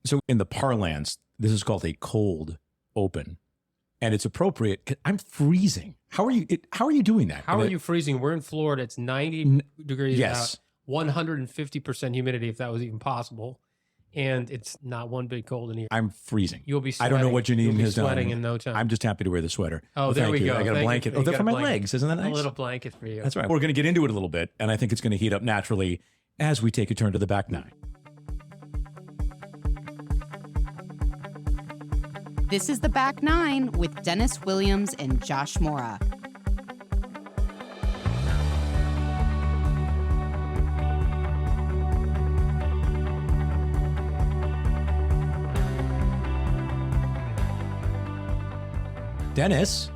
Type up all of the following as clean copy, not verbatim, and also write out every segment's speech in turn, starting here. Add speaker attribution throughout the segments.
Speaker 1: So in the parlance, this is called a cold open. And it's appropriate. I'm freezing. How are you doing that?
Speaker 2: How are you freezing? We're in Florida. It's 90 degrees
Speaker 1: yes.
Speaker 2: out, 150% humidity, if that was even possible. And it's not one bit cold in here.
Speaker 1: I'm freezing.
Speaker 2: You'll be sweating.
Speaker 1: I don't know what Janine has done.
Speaker 2: Sweating in no time.
Speaker 1: I'm just happy to wear the sweater.
Speaker 2: Oh, there we go.
Speaker 1: I got a blanket. Oh, they're for my legs. Isn't that nice?
Speaker 2: A little blanket for you.
Speaker 1: That's right. We're going to get into it a little bit, and I think it's going to heat up naturally as we take a turn to the back nine.
Speaker 3: This is the Back Nine with Dennis Williams and Josh Mora.
Speaker 1: Dennis,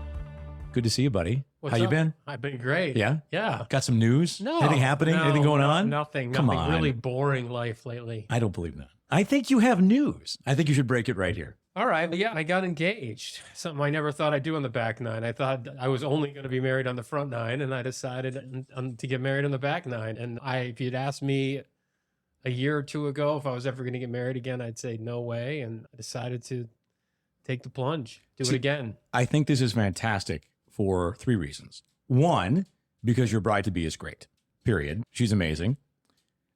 Speaker 1: good to see you, buddy. How you been?
Speaker 2: I've been great.
Speaker 1: Yeah?
Speaker 2: Yeah.
Speaker 1: Got some news?
Speaker 2: No.
Speaker 1: Anything happening? Anything going on?
Speaker 2: Nothing.
Speaker 1: Come
Speaker 2: nothing.
Speaker 1: on.
Speaker 2: Really boring life lately.
Speaker 1: I don't believe that. I think you have news. I think you should break it right here.
Speaker 2: All right. Yeah, I got engaged. Something I never thought I'd do on the back nine. I thought I was only going to be married on the front nine, and I decided to get married on the back nine. And if you'd asked me a year or two ago if I was ever going to get married again, I'd say no way. And I decided to take the plunge, do it again.
Speaker 1: I think this is fantastic for three reasons. One, because your bride-to-be is great, period. She's amazing.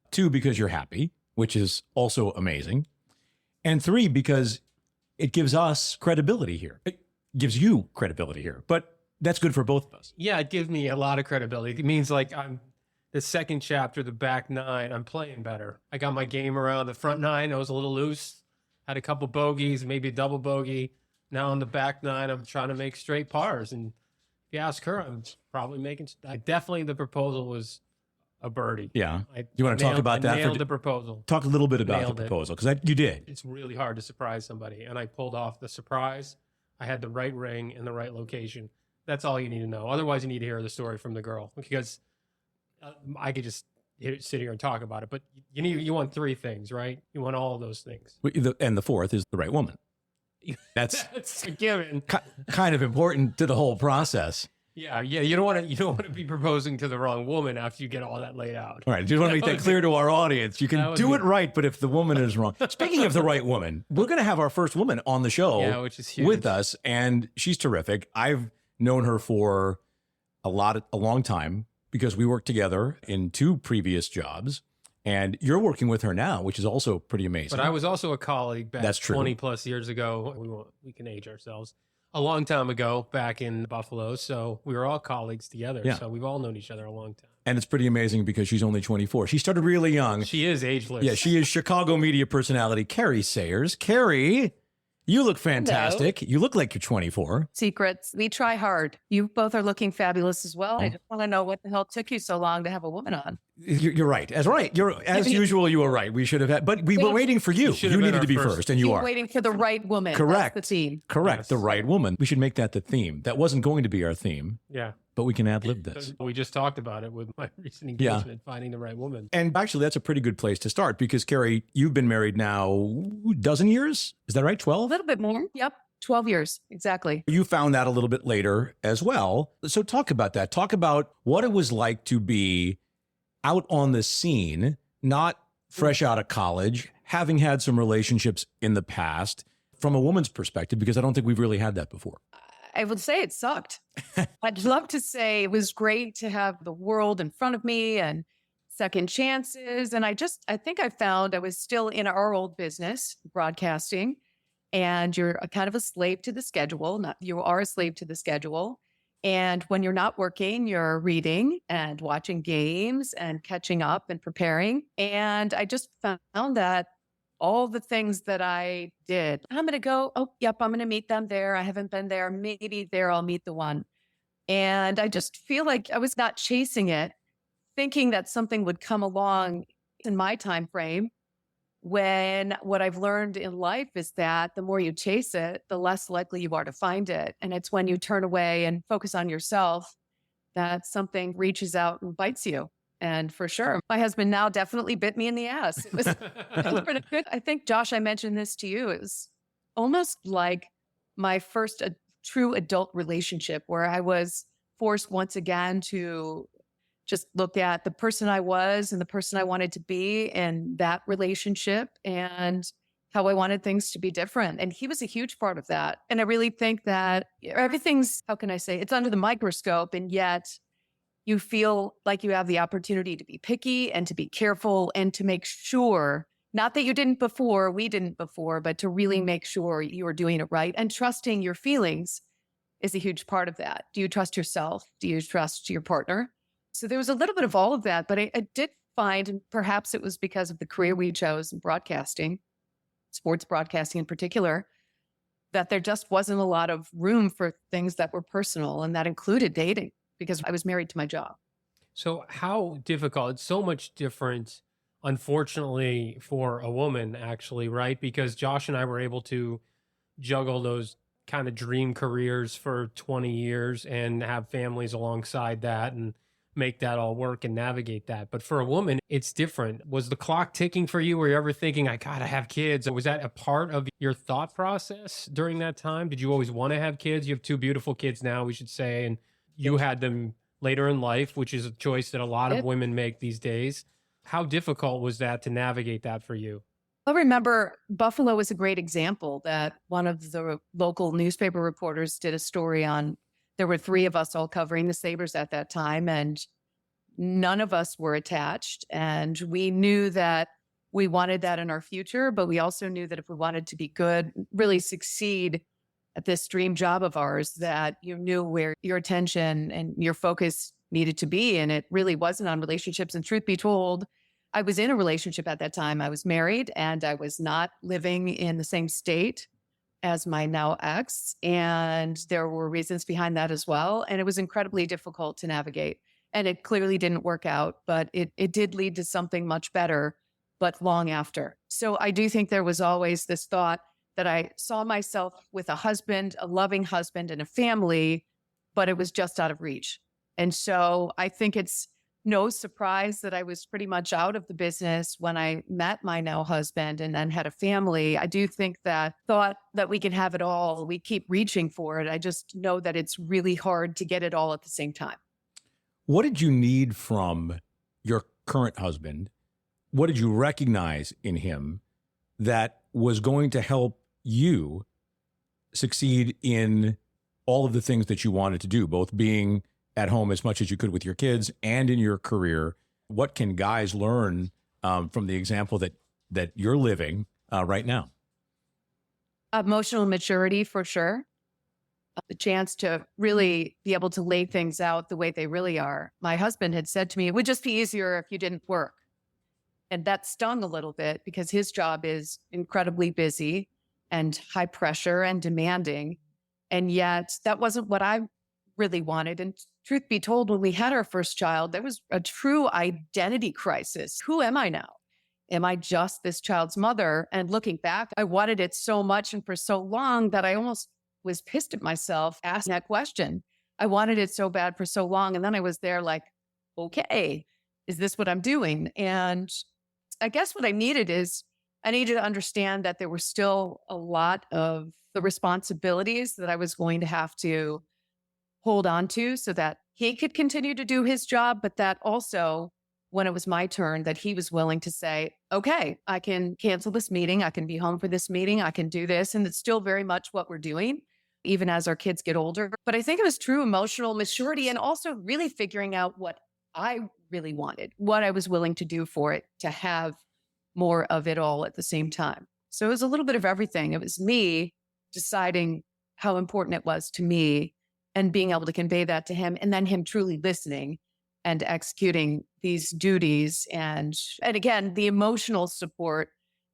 Speaker 1: Two, because you're happy, which is also amazing. And three, because it gives us credibility here. It gives you credibility here, but that's good for both of us.
Speaker 2: Yeah, it gives me a lot of credibility. It means like I'm the second chapter, the back nine, I'm playing better. I got my game around the front nine. I was a little loose, had a couple bogeys, maybe a double bogey. Now on the back nine, I'm trying to make straight pars. And if you ask her, I'm probably definitely the proposal was a birdie.
Speaker 1: Yeah. You want to talk about that?
Speaker 2: Nailed the proposal.
Speaker 1: Talk a little bit about the proposal, because you did.
Speaker 2: It's really hard to surprise somebody. And I pulled off the surprise. I had the right ring in the right location. That's all you need to know. Otherwise, you need to hear the story from the girl, because I could just sit here and talk about it. But you want three things, right? You want all of those things.
Speaker 1: And the fourth is the right woman. That's
Speaker 2: a given.
Speaker 1: Kind of important to the whole process.
Speaker 2: Yeah. You don't want to be proposing to the wrong woman after you get all that laid out.
Speaker 1: All right. Just want to make that clear to our audience. You can do it right, but if the woman is wrong. Speaking of the right woman, we're going to have our first woman on the show,
Speaker 2: which is huge,
Speaker 1: with us, and she's terrific. I've known her for a long time because we worked together in two previous jobs. And you're working with her now, which is also pretty amazing.
Speaker 2: But I was also a colleague back
Speaker 1: That's true.
Speaker 2: 20 plus years ago. We can age ourselves. A long time ago back in Buffalo. So we were all colleagues together.
Speaker 1: Yeah.
Speaker 2: So we've all known each other a long time.
Speaker 1: And it's pretty amazing because she's only 24. She started really young.
Speaker 2: She is ageless.
Speaker 1: Yeah, she is Chicago media personality Kerry Sayers. Kerry, you look fantastic.
Speaker 4: Hello.
Speaker 1: You look like you're 24.
Speaker 4: Secrets. We try hard. You both are looking fabulous as well. I just want to know what the hell took you so long to have a woman on.
Speaker 1: You're right. As usual, you were right. We should have had, but we were waiting for you. You needed to be first, and you are.
Speaker 4: Waiting for the right woman.
Speaker 1: Correct.
Speaker 4: That's the theme.
Speaker 1: Correct.
Speaker 2: Yes.
Speaker 1: The right woman. We should make that the theme. That wasn't going to be our theme.
Speaker 2: Yeah.
Speaker 1: But we can ad-lib this.
Speaker 2: We just talked about it with my recent engagement, finding the right woman.
Speaker 1: And actually, that's a pretty good place to start because, Kerry, you've been married now a dozen years? Is that right? 12?
Speaker 4: A little bit more. Yep. 12 years. Exactly.
Speaker 1: You found that a little bit later as well. So talk about that. Talk about what it was like to be out on the scene, not fresh out of college, having had some relationships in the past from a woman's perspective, because I don't think we've really had that before.
Speaker 4: I would say it sucked. I'd love to say it was great to have the world in front of me and second chances. And I think I found I was still in our old business, broadcasting, and you're a kind of a slave to the schedule. You are a slave to the schedule. And when you're not working, you're reading and watching games and catching up and preparing. And I just found that all the things that I did, I'm going to go, oh, yep, I'm going to meet them there. I haven't been there. Maybe there I'll meet the one. And I just feel like I was not chasing it, thinking that something would come along in my time frame, when what I've learned in life is that the more you chase it, the less likely you are to find it. And it's when you turn away and focus on yourself that something reaches out and bites you. And for sure, my husband now definitely bit me in the ass. It was pretty good. I think, Josh, I mentioned this to you. It was almost like my first true adult relationship where I was forced once again to just look at the person I was and the person I wanted to be in that relationship and how I wanted things to be different. And he was a huge part of that. And I really think that everything's, how can I say, it's under the microscope. And yet you feel like you have the opportunity to be picky and to be careful and to make sure, not that you didn't before, we didn't before, but to really make sure you are doing it right. And trusting your feelings is a huge part of that. Do you trust yourself? Do you trust your partner? So there was a little bit of all of that, but I did find, and perhaps it was because of the career we chose in broadcasting, sports broadcasting in particular, that there just wasn't a lot of room for things that were personal, and that included dating because I was married to my job.
Speaker 2: So how difficult? It's so much different, unfortunately, for a woman, actually, right? Because Josh and I were able to juggle those kind of dream careers for 20 years and have families alongside that and make that all work and navigate that. But for a woman, it's different. Was the clock ticking for you? Were you ever thinking, I gotta have kids? Was that a part of your thought process during that time? Did you always want to have kids? You have two beautiful kids now, we should say, and you had them later in life, which is a choice that a lot of women make these days. How difficult was that to navigate that for you?
Speaker 4: I remember Buffalo was a great example that one of the local newspaper reporters did a story on. There were three of us all covering the Sabres at that time, and none of us were attached. And we knew that we wanted that in our future, but we also knew that if we wanted to be good, really succeed at this dream job of ours, that you knew where your attention and your focus needed to be. And it really wasn't on relationships. And truth be told, I was in a relationship at that time. I was married and I was not living in the same state as my now ex. And there were reasons behind that as well. And it was incredibly difficult to navigate. And it clearly didn't work out, but it did lead to something much better, but long after. So I do think there was always this thought that I saw myself with a husband, a loving husband and a family, but it was just out of reach. And so I think it's no surprise that I was pretty much out of the business when I met my now husband and then had a family. I do think that thought that we can have it all, we keep reaching for it. I just know that it's really hard to get it all at the same time.
Speaker 1: What did you need from your current husband? What did you recognize in him that was going to help you succeed in all of the things that you wanted to do, both being at home as much as you could with your kids and in your career? What can guys learn from the example that you're living right now?
Speaker 4: Emotional maturity, for sure. The chance to really be able to lay things out the way they really are. My husband had said to me, it would just be easier if you didn't work. And that stung a little bit because his job is incredibly busy and high pressure and demanding. And yet that wasn't what I really wanted. And truth be told, when we had our first child, there was a true identity crisis. Who am I now? Am I just this child's mother? And looking back, I wanted it so much and for so long that I almost was pissed at myself asking that question. I wanted it so bad for so long. And then I was there like, okay, is this what I'm doing? And I guess what I needed is I needed to understand that there were still a lot of the responsibilities that I was going to have to hold on to so that he could continue to do his job, but that also when it was my turn, that he was willing to say, okay, I can cancel this meeting. I can be home for this meeting. I can do this. And it's still very much what we're doing, even as our kids get older. But I think it was true emotional maturity and also really figuring out what I really wanted, what I was willing to do for it, to have more of it all at the same time. So it was a little bit of everything. It was me deciding how important it was to me and being able to convey that to him, and then him truly listening and executing these duties. And again, the emotional support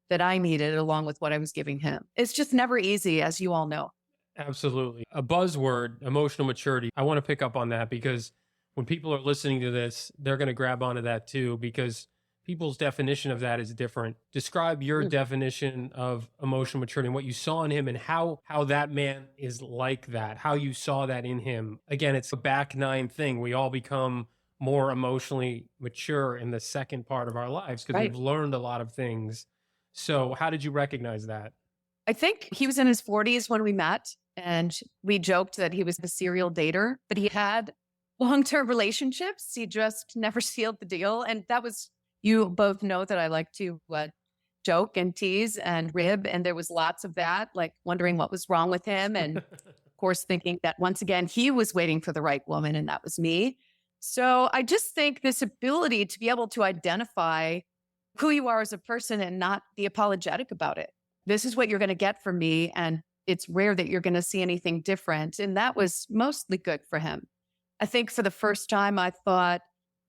Speaker 4: that I needed along with what I was giving him. It's just never easy, as you all know.
Speaker 2: Absolutely. A buzzword, emotional maturity. I want to pick up on that because when people are listening to this, they're going to grab onto that too, because people's definition of that is different. Describe your definition of emotional maturity and what you saw in him and how that man is like that, how you saw that in him. Again, it's a Back9 thing. We all become more emotionally mature in the second part of our lives because we've learned a lot of things. So how did you recognize that?
Speaker 4: I think he was in his 40s when we met, and we joked that he was a serial dater, but he had long-term relationships. He just never sealed the deal. And that was, you both know that I like to joke and tease and rib. And there was lots of that, like wondering what was wrong with him. And of course, thinking that once again, he was waiting for the right woman and that was me. So I just think this ability to be able to identify who you are as a person and not be apologetic about it. This is what you're going to get from me. And it's rare that you're going to see anything different. And that was mostly good for him. I think for the first time, I thought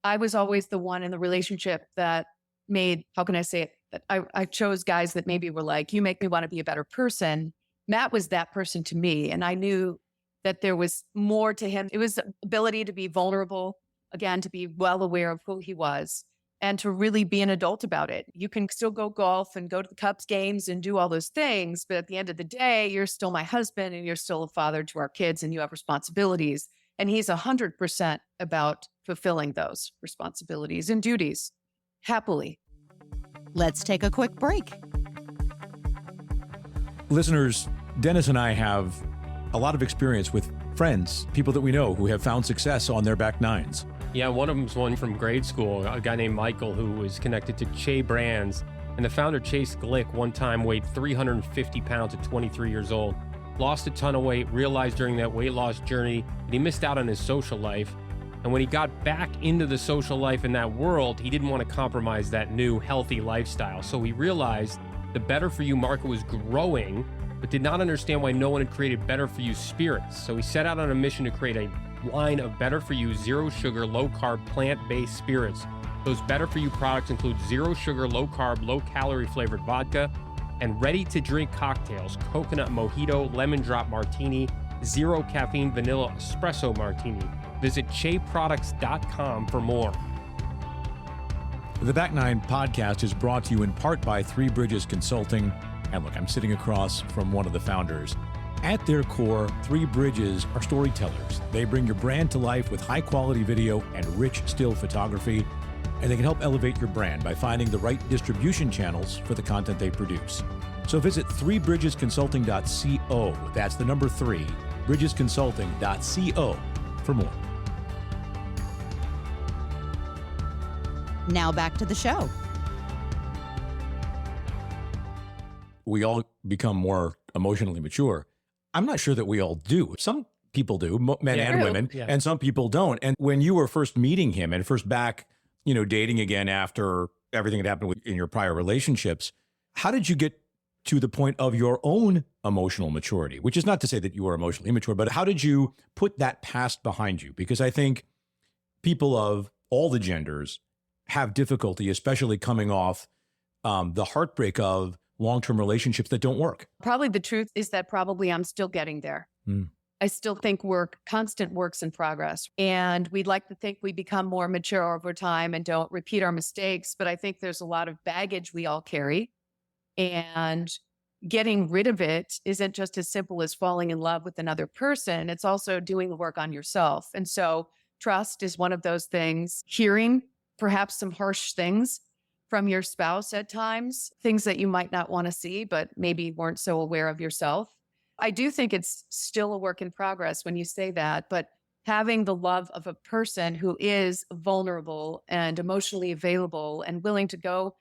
Speaker 4: I was always the one in the relationship that made, how can I say it? That I chose guys that maybe were like, you make me want to be a better person. Matt was that person to me. And I knew that there was more to him. It was the ability to be vulnerable, again, to be well aware of who he was and to really be an adult about it. You can still go golf and go to the Cubs games and do all those things. But at the end of the day, you're still my husband and you're still a father to our kids and you have responsibilities. And he's 100% about fulfilling those responsibilities and duties happily.
Speaker 3: Let's take a quick break.
Speaker 1: Listeners, Dennis and I have a lot of experience with friends, people that we know who have found success on their back nines.
Speaker 2: Yeah, one of them's one from grade school, a guy named Michael who was connected to Che Brands. And the founder, Chase Glick, one time weighed 350 pounds at 23 years old, lost a ton of weight, realized during that weight loss journey that he missed out on his social life. And when he got back into the social life in that world, he didn't want to compromise that new healthy lifestyle. So he realized the Better For You market was growing, but did not understand why no one had created Better For You spirits. So he set out on a mission to create a line of Better For You zero sugar, low carb, plant-based spirits. Those Better For You products include zero sugar, low carb, low calorie flavored vodka, and ready to drink cocktails, coconut mojito, lemon drop martini, zero caffeine vanilla espresso martini. Visit cheproducts.com for more.
Speaker 1: The Back9 podcast is brought to you in part by Three Bridges Consulting. And look, I'm sitting across from one of the founders. At their core, Three Bridges are storytellers. They bring your brand to life with high-quality video and rich still photography, and they can help elevate your brand by finding the right distribution channels for the content they produce. So visit threebridgesconsulting.co. That's the number 3, bridgesconsulting.co for more.
Speaker 3: Now back to the show.
Speaker 1: We all become more emotionally mature. I'm not sure that we all do. Some people do, men and women, and some people don't. And when you were first meeting him and first back, dating again after everything that happened in your prior relationships, how did you get to the point of your own emotional maturity? Which is not to say that you were emotionally immature, but how did you put that past behind you? Because I think people of all the genders have difficulty, especially coming off the heartbreak of long-term relationships that don't work.
Speaker 4: Probably the truth is that probably I'm still getting there. I still think we're constant works in progress. And we'd like to think we become more mature over time and don't repeat our mistakes. But I think there's a lot of baggage we all carry. And getting rid of it isn't just as simple as falling in love with another person. It's also doing the work on yourself. And so trust is one of those things. Hearing perhaps some harsh things from your spouse at times, things that you might not want to see, but maybe weren't so aware of yourself. I do think it's still a work in progress when you say that, but having the love of a person who is vulnerable and emotionally available and willing to go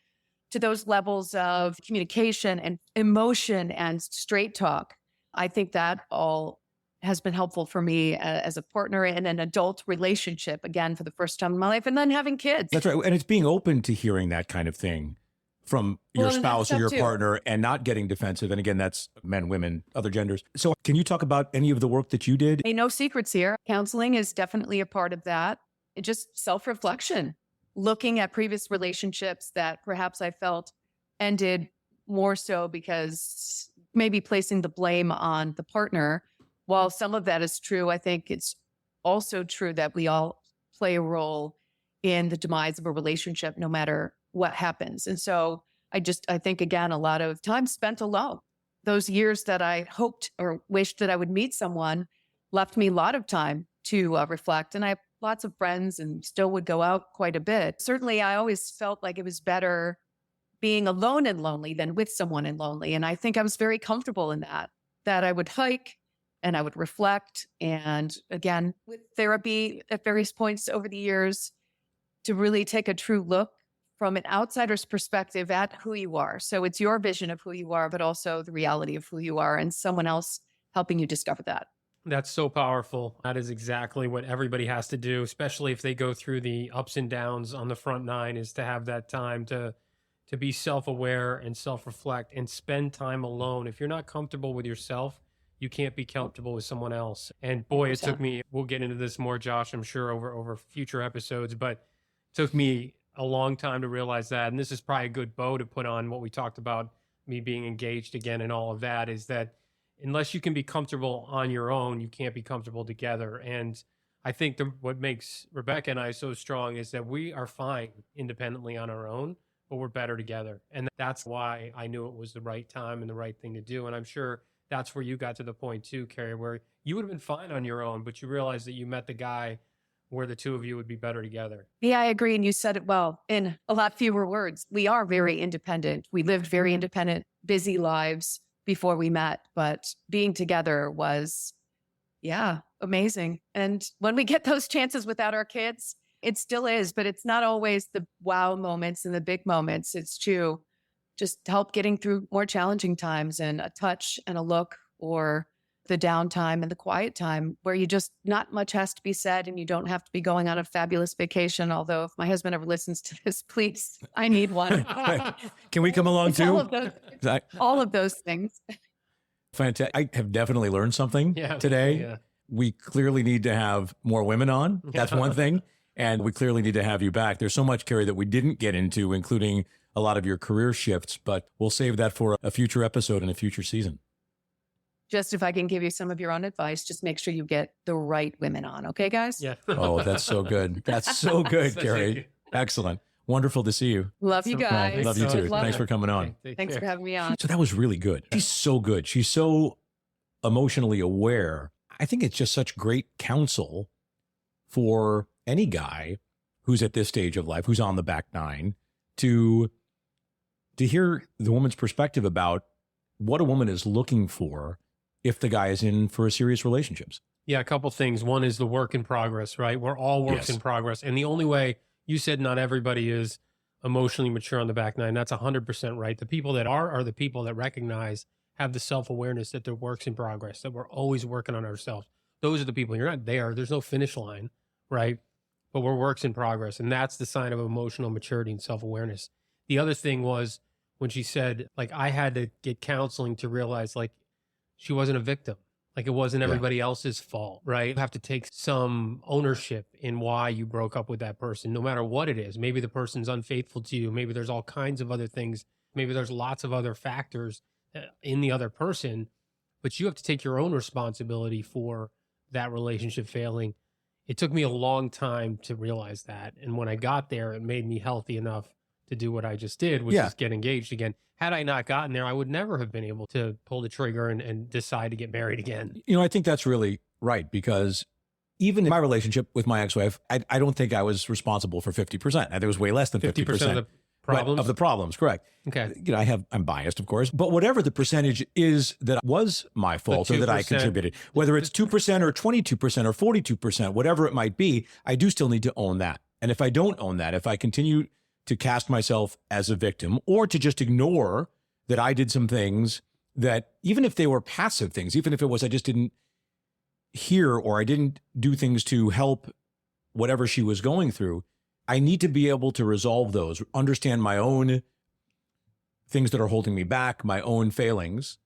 Speaker 4: to those levels of communication and emotion and straight talk, I think that all has been helpful for me as a partner in an adult relationship, again, for the first time in my life, and then having kids.
Speaker 1: That's right. And it's being open to hearing that kind of thing from your spouse or your partner and not getting defensive. And again, that's men, women, other genders. So can you talk about any of the work that you did?
Speaker 4: Hey, no secrets here. Counseling is definitely a part of that. It just self-reflection, looking at previous relationships that perhaps I felt ended more so because maybe placing the blame on the partner. While some of that is true, I think it's also true that we all play a role in the demise of a relationship, no matter what happens. And so I think, again, a lot of time spent alone. Those years that I hoped or wished that I would meet someone left me a lot of time to reflect. And I have lots of friends and still would go out quite a bit. Certainly, I always felt like it was better being alone and lonely than with someone and lonely. And I think I was very comfortable in that I would hike and I would reflect. And again, with therapy at various points over the years to really take a true look from an outsider's perspective at who you are. So it's your vision of who you are, but also the reality of who you are and someone else helping you discover that.
Speaker 2: That's so powerful. That is exactly what everybody has to do, especially if they go through the ups and downs on the front nine, is to have that time to be self-aware and self-reflect and spend time alone. If you're not comfortable with yourself, you can't be comfortable with someone else. And boy, it took me, we'll get into this more, Josh, I'm sure over future episodes, but it took me a long time to realize that. And this is probably a good bow to put on what we talked about, me being engaged again and all of that, is that unless you can be comfortable on your own, you can't be comfortable together. And I think what makes Rebecca and I so strong is that we are fine independently on our own, but we're better together. And that's why I knew it was the right time and the right thing to do. And I'm sure that's where you got to the point too, Kerry, where you would have been fine on your own, but you realized that you met the guy where the two of you would be better together.
Speaker 4: Yeah, I agree. And you said it well in a lot fewer words. We are very independent. We lived very independent, busy lives before we met, but being together was, amazing. And when we get those chances without our kids, it still is, but it's not always the wow moments and the big moments. It's to just help getting through more challenging times, and a touch and a look, or the downtime and the quiet time where you just, not much has to be said and you don't have to be going on a fabulous vacation. Although if my husband ever listens to this, please, I need one.
Speaker 1: Can we come along
Speaker 4: It's
Speaker 1: too?
Speaker 4: all of those things.
Speaker 1: Fantastic. I have definitely learned something today.
Speaker 2: Yeah.
Speaker 1: We clearly need to have more women on. That's one thing. And we clearly need to have you back. There's so much, Kerry, that we didn't get into, including a lot of your career shifts, but we'll save that for a future episode in a future season.
Speaker 4: Just if I can give you some of your own advice, just make sure you get the right women on. Okay, guys?
Speaker 2: Yeah.
Speaker 1: Oh, that's so good. That's so good, Kerry. Excellent. Wonderful to see you.
Speaker 4: Love you guys.
Speaker 1: Love you too.
Speaker 4: Love
Speaker 1: Thanks
Speaker 4: it.
Speaker 1: for coming on.
Speaker 4: Thanks for having me on.
Speaker 1: So that was really good. She's so good. She's so emotionally aware. I think it's just such great counsel for any guy who's at this stage of life, who's on the back nine, to hear the woman's perspective about what a woman is looking for if the guy is in for a serious relationships.
Speaker 2: Yeah, a couple things. One is the work in progress, right? We're all works in progress. And the only way, you said not everybody is emotionally mature on the back nine. That's 100% right. The people that are the people that recognize, have the self-awareness that they're works in progress, that we're always working on ourselves. Those are the people. You're not there. There's no finish line, right? But we're works in progress. And that's the sign of emotional maturity and self-awareness. The other thing was when she said, like, I had to get counseling to realize, like, she wasn't a victim. Like, it wasn't everybody else's fault, right? You have to take some ownership in why you broke up with that person, no matter what it is. Maybe the person's unfaithful to you. Maybe there's all kinds of other things. Maybe there's lots of other factors in the other person, but you have to take your own responsibility for that relationship failing. It took me a long time to realize that. And when I got there, it made me healthy enough to do what I just did, which is get engaged again. Had I not gotten there, I would never have been able to pull the trigger and decide to get married again.
Speaker 1: You know, I think that's really right, because even in my relationship with my ex-wife, I don't think I was responsible for 50%. I think it was way less than 50%.
Speaker 2: Of the problems?
Speaker 1: Of the problems, correct.
Speaker 2: Okay.
Speaker 1: You know, I'm biased, of course, but whatever the percentage is that was my fault or that I contributed, whether it's 2% or 22% or 42%, whatever it might be, I do still need to own that. And if I don't own that, if I continue to cast myself as a victim, or to just ignore that I did some things that, even if they were passive things, even if it was I just didn't hear or I didn't do things to help whatever she was going through, I need to be able to resolve those, understand my own things that are holding me back, my own failings,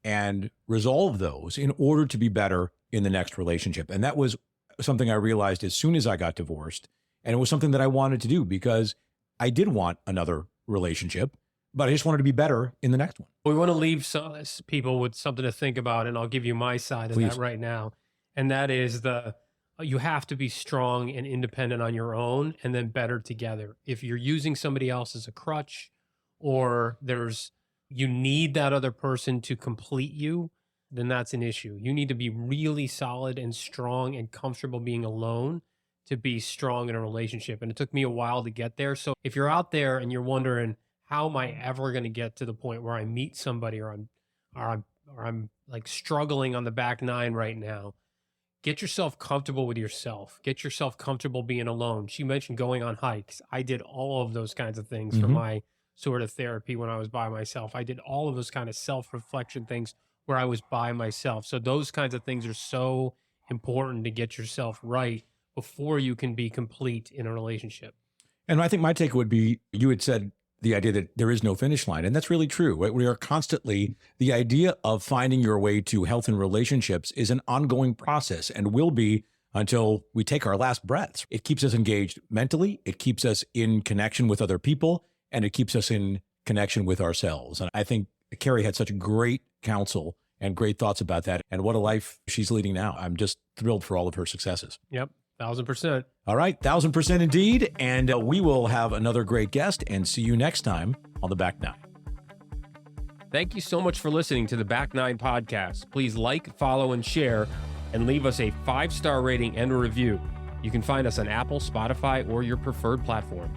Speaker 1: and resolve those in order to be better in the next relationship. And that was something I realized as soon as I got divorced. And it was something that I wanted to do because I did want another relationship, but I just wanted to be better in the next one.
Speaker 2: We want to leave people with something to think about, and I'll give you my side of that right now. And that is you have to be strong and independent on your own, and then better together. If you're using somebody else as a crutch, or you need that other person to complete you, then that's an issue. You need to be really solid and strong and comfortable being alone to be strong in a relationship. And it took me a while to get there. So if you're out there and you're wondering, how am I ever going to get to the point where I meet somebody, or I'm like struggling on the back nine right now, get yourself comfortable with yourself. Get yourself comfortable being alone. She mentioned going on hikes. I did all of those kinds of things for my sort of therapy when I was by myself. I did all of those kind of self-reflection things where I was by myself. So those kinds of things are so important to get yourself right before you can be complete in a relationship.
Speaker 1: And I think my take would be, you had said the idea that there is no finish line. And that's really true. We are constantly, the idea of finding your way to health in relationships is an ongoing process and will be until we take our last breaths. It keeps us engaged mentally. It keeps us in connection with other people, and it keeps us in connection with ourselves. And I think Kerry had such great counsel and great thoughts about that. And what a life she's leading now. I'm just thrilled for all of her successes.
Speaker 2: Yep. 1,000%.
Speaker 1: All right, 1,000% indeed. And we will have another great guest and see you next time on the Back9.
Speaker 2: Thank you so much for listening to the Back9 podcast. Please like, follow, and share, and leave us a 5-star rating and a review. You can find us on Apple, Spotify, or your preferred platform.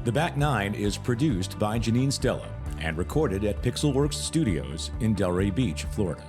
Speaker 1: The Back9 is produced by Janine Stella and recorded at Pixelworks Studios in Delray Beach, Florida.